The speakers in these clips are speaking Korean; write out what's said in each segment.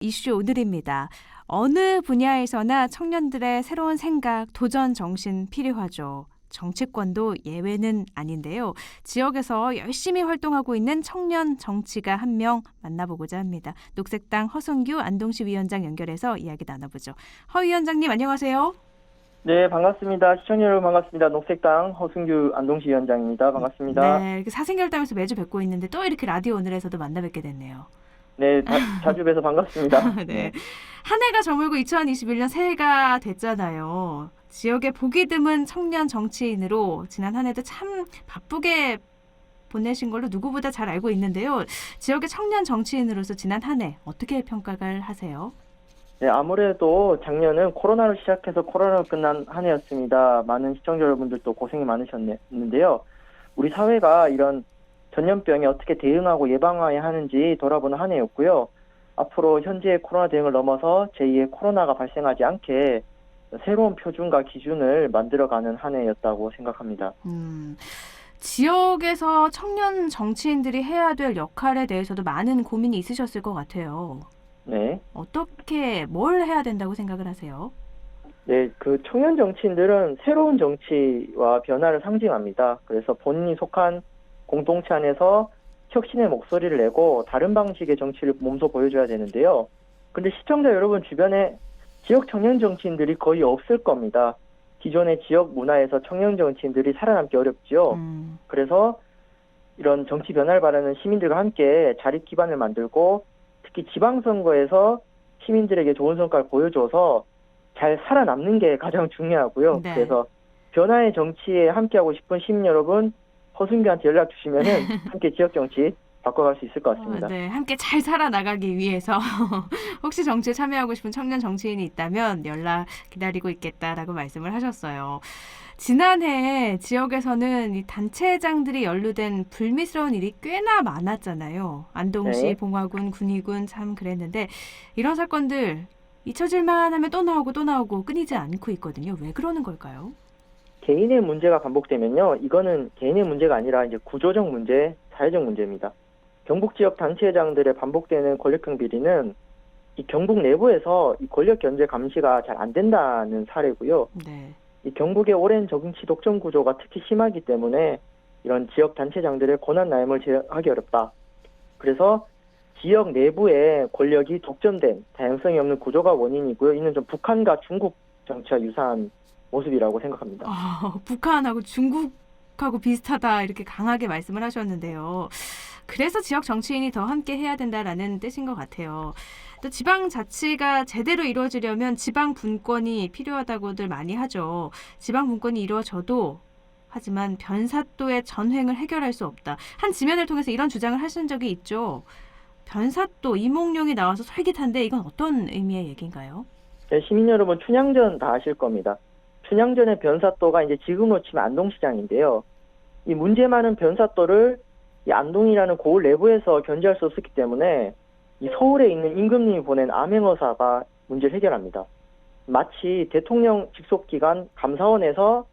이슈 오늘입니다. 어느 분야에서나 청년들의 새로운 생각, 도전 정신 필요하죠. 정치권도 예외는 아닌데요. 지역에서 열심히 활동하고 있는 청년 정치가 한 명 만나보고자 합니다. 녹색당 허승규 안동시 위원장 연결해서 이야기 나눠보죠. 허 위원장님 안녕하세요. 네, 반갑습니다. 시청자 여러분 반갑습니다. 녹색당 허승규 안동시 위원장입니다. 반갑습니다. 네, 이렇게 사생결단에서 매주 뵙고 있는데 또 이렇게 라디오 오늘에서도 만나 뵙게 됐네요. 네, 자주 뵈서 반갑습니다. 네. 네. 한 해가 저물고 2021년 새해가 됐잖아요. 지역에 보기 드문 청년 정치인으로 지난 한 해도 참 바쁘게 보내신 걸로 누구보다 잘 알고 있는데요. 지역의 청년 정치인으로서 지난 한 해 어떻게 평가를 하세요? 네, 아무래도 작년은 코로나로 시작해서 코로나로 끝난 한 해였습니다. 많은 시청자 여러분들도 고생이 많으셨는데요. 우리 사회가 이런 전염병에 어떻게 대응하고 예방해야 하는지 돌아보는 한 해였고요. 앞으로 현재의 코로나 대응을 넘어서 제2의 코로나가 발생하지 않게 새로운 표준과 기준을 만들어가는 한 해였다고 생각합니다. 지역에서 청년 정치인들이 해야 될 역할에 대해서도 많은 고민이 있으셨을 것 같아요. 네. 어떻게, 뭘 해야 된다고 생각을 하세요? 네, 그 청년 정치인들은 새로운 정치와 변화를 상징합니다. 그래서 본인이 속한 공동체 안에서 혁신의 목소리를 내고 다른 방식의 정치를 몸소 보여줘야 되는데요. 근데 시청자 여러분 주변에 지역 청년 정치인들이 거의 없을 겁니다. 기존의 지역 문화에서 청년 정치인들이 살아남기 어렵지요. 그래서 이런 정치 변화를 바라는 시민들과 함께 자립 기반을 만들고 특히 지방선거에서 시민들에게 좋은 성과를 보여줘서 잘 살아남는 게 가장 중요하고요. 네. 그래서 변화의 정치에 함께하고 싶은 시민 여러분 허승규한테 연락 주시면은 함께 지역 정치 바꿔갈 수 있을 것 같습니다. 네, 함께 잘 살아나가기 위해서 혹시 정치에 참여하고 싶은 청년 정치인이 있다면 연락 기다리고 있겠다라고 말씀을 하셨어요. 지난해 지역에서는 이 단체장들이 연루된 불미스러운 일이 꽤나 많았잖아요. 안동시, 네. 봉화군, 군위군 참 그랬는데 이런 사건들 잊혀질만 하면 또 나오고 끊이지 않고 있거든요. 왜 그러는 걸까요? 개인의 문제가 반복되면요. 이거는 개인의 문제가 아니라 이제 구조적 문제, 사회적 문제입니다. 경북 지역 단체장들의 반복되는 권력형 비리는 이 경북 내부에서 이 권력 견제 감시가 잘 안 된다는 사례고요. 네. 이 경북의 오랜 정치 독점 구조가 특히 심하기 때문에 이런 지역 단체장들의 권한 남용을 제어하기 어렵다. 그래서 지역 내부의 권력이 독점된 다양성이 없는 구조가 원인이고요. 이는 좀 북한과 중국 정치와 유사한 모습이라고 생각합니다. 북한하고 중국하고 비슷하다 이렇게 강하게 말씀을 하셨는데요. 그래서 지역 정치인이 더 함께 해야 된다라는 뜻인 것 같아요. 또 지방자치가 제대로 이루어지려면 지방 분권이 필요하다고들 많이 하죠. 지방 분권이 이루어져도 하지만 변사또의 전횡을 해결할 수 없다. 한 지면을 통해서 이런 주장을 하신 적이 있죠. 변사또, 이몽룡이 나와서 솔깃한데 이건 어떤 의미의 얘기인가요? 네, 시민 여러분 춘향전 다 아실 겁니다. 춘향전의 변사또가 이제 지금으로 치면 안동시장인데요. 이 문제 많은 변사또를 이 안동이라는 고을 내부에서 견제할 수 없었기 때문에 이 서울에 있는 임금님이 보낸 암행어사가 문제를 해결합니다. 마치 대통령 직속기관 감사원에서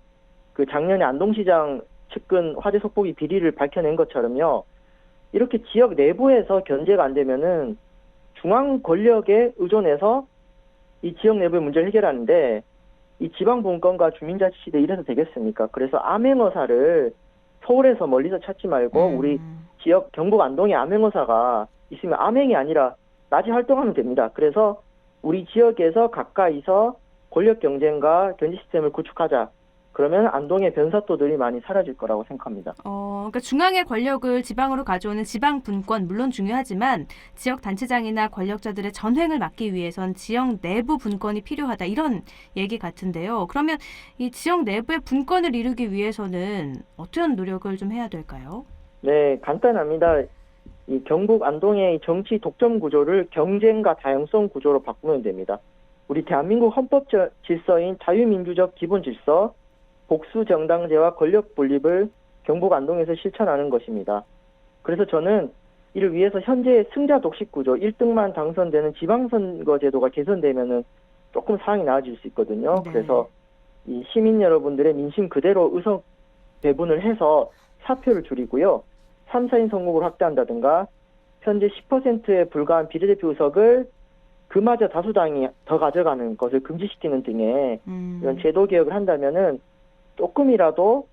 그 작년에 안동시장 측근 화재 속보기 비리를 밝혀낸 것처럼요. 이렇게 지역 내부에서 견제가 안 되면은 중앙 권력에 의존해서 이 지역 내부의 문제를 해결하는데 이 지방분권과 주민자치시대 이래서 되겠습니까? 그래서 암행어사를 서울에서 멀리서 찾지 말고 우리 지역 경북 안동에 암행어사가 있으면 암행이 아니라 낮에 활동하면 됩니다. 그래서 우리 지역에서 가까이서 권력 경쟁과 견제 시스템을 구축하자. 그러면 안동의 변사또들이 많이 사라질 거라고 생각합니다. 그러니까 중앙의 권력을 지방으로 가져오는 지방 분권 물론 중요하지만 지역 단체장이나 권력자들의 전횡을 막기 위해선 지역 내부 분권이 필요하다 이런 얘기 같은데요. 그러면 이 지역 내부의 분권을 이루기 위해서는 어떤 노력을 좀 해야 될까요? 네, 간단합니다. 이 경북 안동의 정치 독점 구조를 경쟁과 다양성 구조로 바꾸면 됩니다. 우리 대한민국 헌법 질서인 자유민주적 기본 질서, 복수 정당제와 권력 분립을 경북 안동에서 실천하는 것입니다. 그래서 저는 이를 위해서 현재의 승자 독식 구조 1등만 당선되는 지방선거 제도가 개선되면은 조금 상황이 나아질 수 있거든요. 네. 그래서 이 시민 여러분들의 민심 그대로 의석 배분을 해서 사표를 줄이고요. 3, 4인 선거구를 확대한다든가 현재 10%에 불과한 비례대표 의석을 그마저 다수당이 더 가져가는 것을 금지시키는 등의 이런 제도 개혁을 한다면은 조금이라도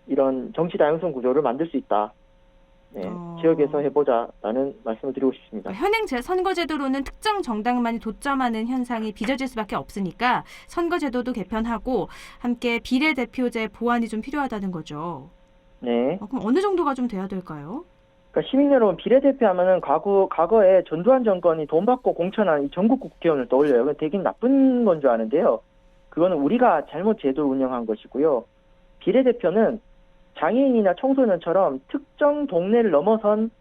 이런 정치 다양성 구조를 만들 수 있다. 네, 지역에서 해보자라는 말씀을 드리고 싶습니다. 현행 선거제도로는 특정 정당만이 독점하는 현상이 빚어질 수밖에 없으니까 선거제도도 개편하고 함께 비례대표제 보완이 좀 필요하다는 거죠. 네. 그럼 어느 정도가 좀 돼야 될까요? 그러니까 시민 여러분, 비례대표 하면은 과거에 전두환 정권이 돈 받고 공천한 이 전국구 국회의원을 떠올려요. 되게 나쁜 건 줄 아는데요. 그거는 우리가 잘못 제도를 운영한 것이고요. 비례대표는 장애인이나 청소년처럼 특정 동네를 넘어선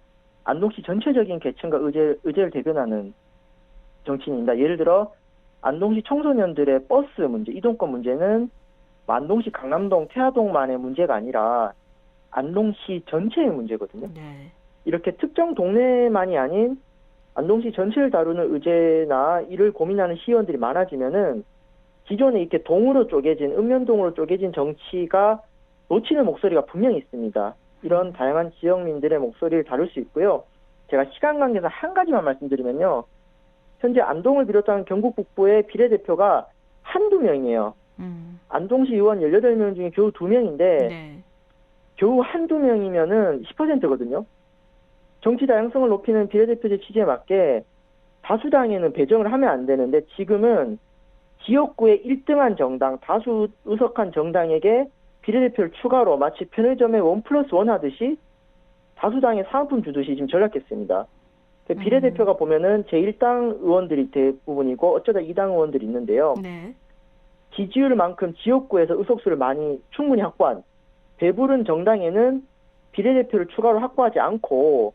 안동시 전체적인 계층과 의제를 대변하는 정치인입니다. 예를 들어 안동시 청소년들의 버스 문제, 이동권 문제는 안동시 강남동, 태화동만의 문제가 아니라 안동시 전체의 문제거든요. 네. 이렇게 특정 동네만이 아닌 안동시 전체를 다루는 의제나 이를 고민하는 시의원들이 많아지면은 기존에 이렇게 동으로 쪼개진, 읍면동으로 쪼개진 정치가 놓치는 목소리가 분명히 있습니다. 이런 다양한 지역민들의 목소리를 다룰 수 있고요. 제가 시간 관계상 한 가지만 말씀드리면요. 현재 안동을 비롯한 경북 북부의 비례대표가 한두 명이에요. 안동시 의원 18명 중에 겨우 2명인데 네. 겨우 한두 명이면은 10%거든요. 정치 다양성을 높이는 비례대표제 취지에 맞게 다수당에는 배정을 하면 안 되는데 지금은 지역구의 1등한 정당, 다수 의석한 정당에게 비례대표를 추가로 마치 편의점에 1+1 하듯이 다수당에 사은품 주듯이 지금 전락했습니다. 비례대표가 보면은 제1당 의원들이 대부분이고 어쩌다 2당 의원들이 있는데요. 네. 지지율만큼 지역구에서 의석수를 충분히 확보한 배부른 정당에는 비례대표를 추가로 확보하지 않고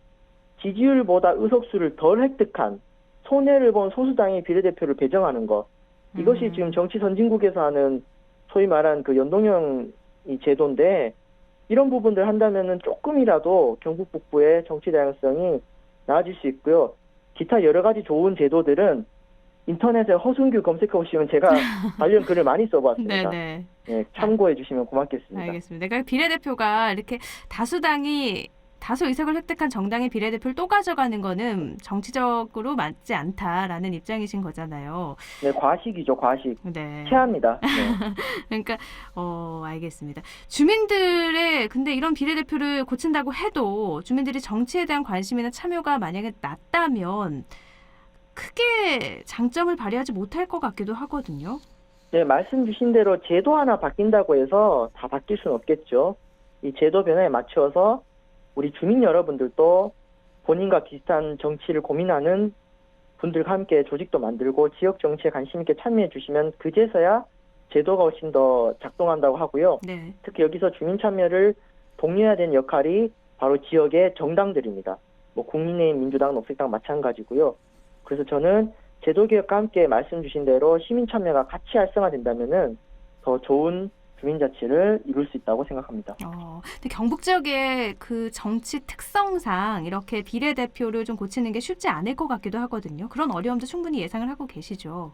지지율보다 의석수를 덜 획득한 손해를 본 소수당의 비례대표를 배정하는 것. 이것이 지금 정치 선진국에서 하는 소위 말한 그 연동형 이 제도인데 이런 부분들 한다면은 조금이라도 경북 북부의 정치 다양성이 나아질 수 있고요. 기타 여러 가지 좋은 제도들은 인터넷에 허순규 검색해 보시면 제가 관련 글을 많이 써봤습니다. 네네. 네, 참고해 주시면 고맙겠습니다. 알겠습니다. 그러니까 비례대표가 이렇게 다수 의석을 획득한 정당의 비례대표를 또 가져가는 거는 정치적으로 맞지 않다라는 입장이신 거잖아요. 네, 과식이죠, 과식. 네. 체합니다. 네. 그러니까 알겠습니다. 주민들의 근데 이런 비례대표를 고친다고 해도 주민들이 정치에 대한 관심이나 참여가 만약에 낮다면 크게 장점을 발휘하지 못할 것 같기도 하거든요. 네, 말씀 주신 대로 제도 하나 바뀐다고 해서 다 바뀔 수는 없겠죠. 이 제도 변화에 맞춰서 우리 주민 여러분들도 본인과 비슷한 정치를 고민하는 분들과 함께 조직도 만들고 지역 정치에 관심 있게 참여해 주시면 그제서야 제도가 훨씬 더 작동한다고 하고요. 네. 특히 여기서 주민 참여를 독려해야 되는 역할이 바로 지역의 정당들입니다. 뭐 국민의힘, 민주당, 녹색당 마찬가지고요. 그래서 저는 제도개혁과 함께 말씀 주신 대로 시민 참여가 같이 활성화된다면은 더 좋은 주민자치를 이룰 수 있다고 생각합니다. 근데 경북 지역의 그 정치 특성상 이렇게 비례대표를 좀 고치는 게 쉽지 않을 것 같기도 하거든요. 그런 어려움도 충분히 예상을 하고 계시죠.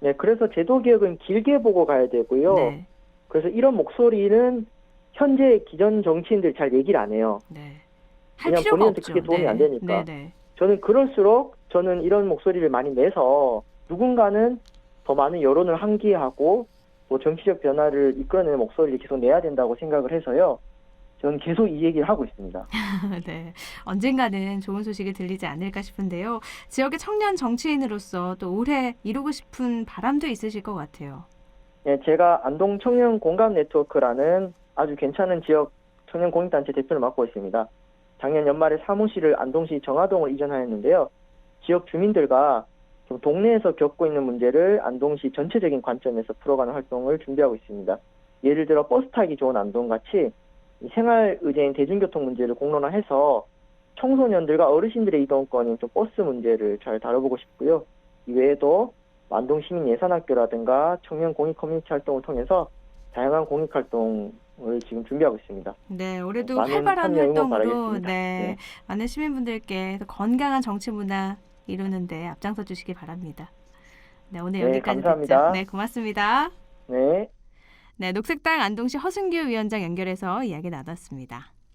네, 그래서 제도개혁은 길게 보고 가야 되고요. 네. 그래서 이런 목소리는 현재 기존 정치인들이 잘 얘기를 안 해요. 네. 할 그냥 필요가 본인한테 없죠. 크게 도움이 네. 안 되니까. 네. 저는 그럴수록 저는 이런 목소리를 많이 내서 누군가는 더 많은 여론을 환기하고 또 정치적 변화를 이끌어내는 목소리를 계속 내야 된다고 생각을 해서요. 저는 계속 이 얘기를 하고 있습니다. 네. 언젠가는 좋은 소식이 들리지 않을까 싶은데요. 지역의 청년 정치인으로서 또 올해 이루고 싶은 바람도 있으실 것 같아요. 네, 제가 안동 청년 공감 네트워크라는 아주 괜찮은 지역 청년 공익단체 대표를 맡고 있습니다. 작년 연말에 사무실을 안동시 정화동을 이전하였는데요. 지역 주민들과 좀 동네에서 겪고 있는 문제를 안동시 전체적인 관점에서 풀어가는 활동을 준비하고 있습니다. 예를 들어 버스 타기 좋은 안동같이 생활 의제인 대중교통 문제를 공론화해서 청소년들과 어르신들의 이동권인 좀 버스 문제를 잘 다뤄보고 싶고요. 이외에도 안동 시민 예산학교라든가 청년 공익 커뮤니티 활동을 통해서 다양한 공익 활동을 지금 준비하고 있습니다. 네, 올해도 많은 활발한 참여 응원 활동으로 바라겠습니다. 네, 많은 시민분들께 건강한 정치 문화 이루는데 앞장서 주시기 바랍니다. 네, 오늘 네, 여기까지 감사합니다. 듣죠. 네, 고맙습니다. 네. 네, 녹색당 안동시 허순규 위원장 연결해서 이야기 나눴습니다.